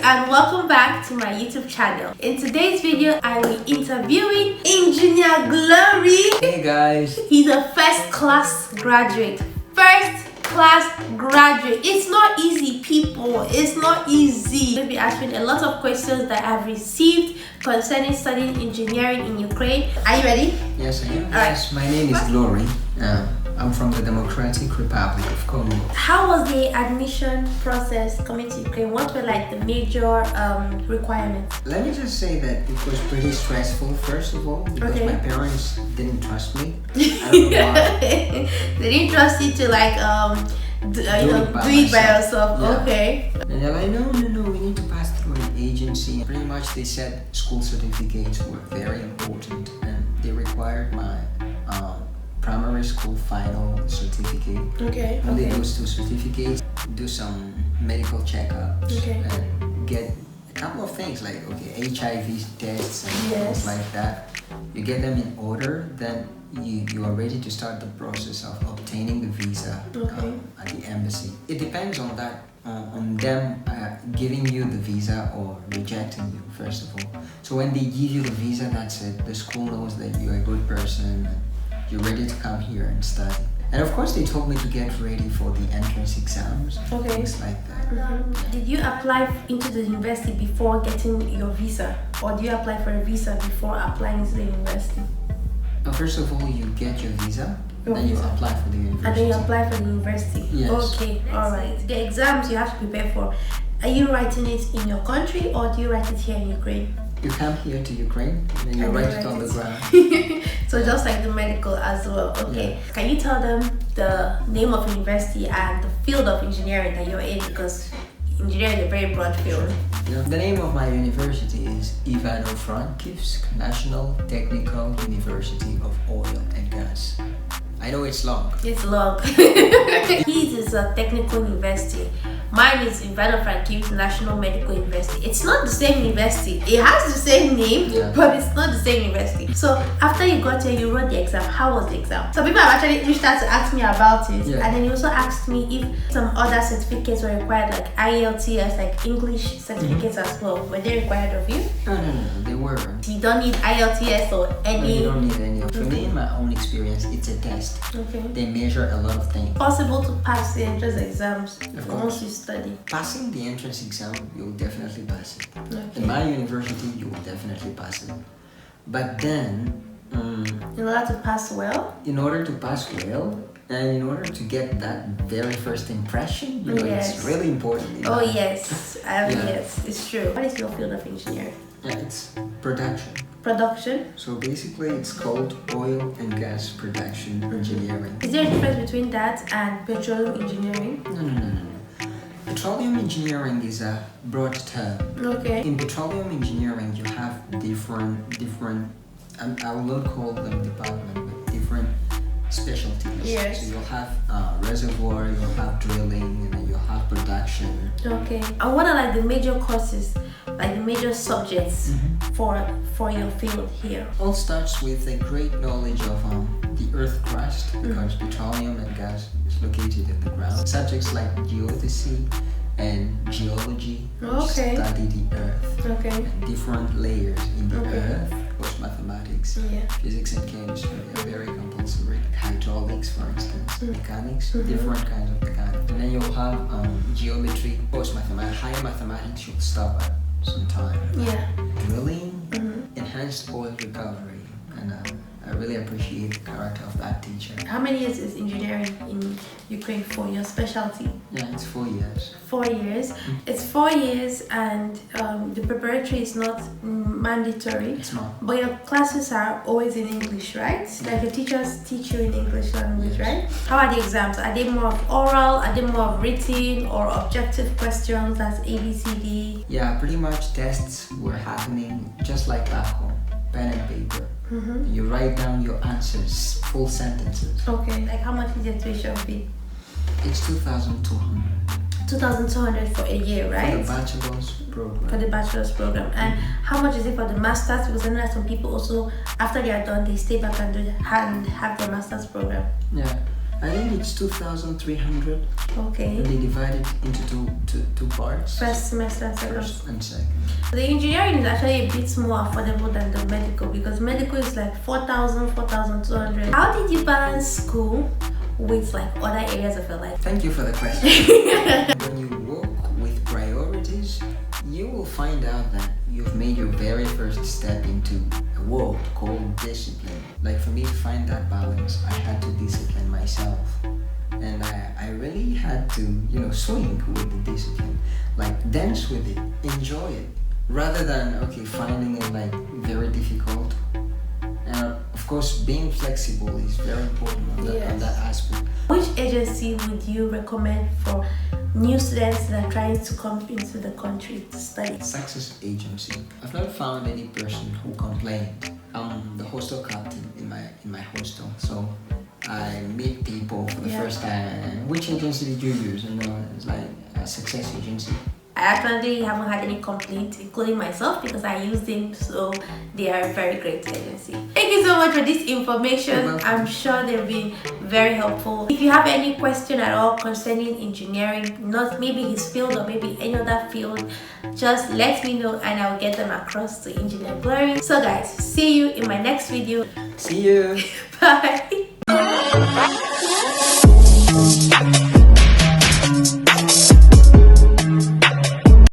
And welcome back to my YouTube channel. In today's video, I will be interviewing Engineer Glory. Hey guys. He's a first class graduate. It's not easy, people. It's not easy. We'll be answering a lot of questions that I've received concerning studying engineering in Ukraine. Are you ready? Yes, I am. Alright. My name is Glory. I'm from the Democratic Republic of Congo. How was the admission process coming to Ukraine? What were like the major requirements? Let me just say that it was pretty stressful, first of all, because my parents didn't trust me. I don't know why. They didn't trust you to like do it by yourself. Yeah. Okay. And they're like, no, we need to pass through an agency. Pretty much they said school certificates were very important, and they required my primary school final certificate. Okay. Only those two certificates, do some medical checkups, and get a couple of things like HIV tests and things like that. You get them in order, then you are ready to start the process of obtaining the visa at the embassy. It depends on that, on them giving you the visa or rejecting you, first of all. So when they give you the visa, that's it. The school knows that you're a good person and you're ready to come here and study. And of course they told me to get ready for the entrance exams, things like that. Did you apply into the university before getting your visa, or do you apply for a visa before applying to the university? First of all, you get your visa, then you apply for the university. And then you apply for the university? Yes. Okay, alright. The exams you have to prepare for, are you writing it in your country or do you write it here in Ukraine? You come here to Ukraine and then you write it on the ground. So just like the medical as well. Okay. Yeah. Can you tell them the name of university and the field of engineering that you're in? Because engineering is a very broad field. Yeah. The name of my university is Ivano-Frankivsk National Technical University of Oil and Gas. I know it's long. It's long. His is a technical university. Mine is Ivano-Frankivsk National Medical University. It's not the same university. It has the same name, but it's not the same university. So after you got here, you wrote the exam. How was the exam? So people have actually reached out to ask me about it. And then you also asked me if some other certificates were required, like IELTS, like English certificates as well. Were they required of you? No, they weren't. You don't need IELTS or any? No, you don't need any. For me, in my own experience, it's a test. They measure a lot of things. Possible to pass the entrance exams once you study. Passing the entrance exam, you'll definitely pass it. In my university, you will definitely pass it. But then, in order to pass well? In order to pass well, and in order to get that very first impression, it's really important. Yes, it's true. What is your field of engineering? It's production. Production? So basically it's called oil and gas production engineering. Is there a difference between that and petroleum engineering? No. Petroleum engineering is a broad term. In petroleum engineering you have different I will not call them department, but different specialties. So you'll have reservoir, you'll have drilling, and then you'll have production. And what are like the major courses, like the major subjects for your field here? All starts with a great knowledge of the earth crust, because petroleum and gas is located in the ground. Subjects like geodesy and geology, which study the earth and different layers in the earth. Of course, mathematics, physics and chemistry are very compulsory. Hydraulics, for instance, mechanics, different kinds of mechanics. And then you'll have geometry, post-mathematics, higher mathematics you'll stop at some time. Drilling, enhanced oil recovery, and I really appreciate the character of that teacher. How many years is engineering in Ukraine for your specialty? Yeah, it's 4 years. 4 years. It's 4 years, and the preparatory is not mandatory. It's not. But your classes are always in English, right? Like the teachers teach you in English language, right? How are the exams? Are they more of oral? Are they more of written or objective questions? That's ABCD. Yeah, pretty much tests were happening just like back home. Pen and paper. You write down your answers, full sentences. Okay. Like how much is your tuition fee? It's 2,200. 2,200 for a year, right? For the bachelor's program. For the bachelor's program. And how much is it for the master's? Because I know that some people also, after they are done, they stay back and have their master's program. Yeah. I think it's 2,300. Okay. And they divide it into two parts. First semester and second. First and second. The engineering is actually a bit more affordable than the medical, because medical is like 4,000, 4,200. How did you balance school with like other areas of your life? Thank you for the question. When you work with priorities, you will find out that you've made your very first step into a world called discipline. Like for me to find that balance, I had to discipline myself. And I really had to, swing with the discipline. Like dance with it, enjoy it. Rather than, finding it like very difficult. And of course, being flexible is very important on that aspect. Which agency would you recommend for new students that are trying to come into the country to study? Success Agency. I've not found any person who complained. I'm the hostel captain in my hostel, so I meet people for the first time. And which agency did you use? It's like a Success Agency. I actually haven't had any complaints, including myself, because I use them, so they are a very great agency. Thank you so much for this information. I'm sure they've been very helpful. If you have any question at all concerning engineering, not maybe his field or maybe any other field, just let me know and I'll get them across to Engineer Glory. So guys, see you in my next video. See you. Bye.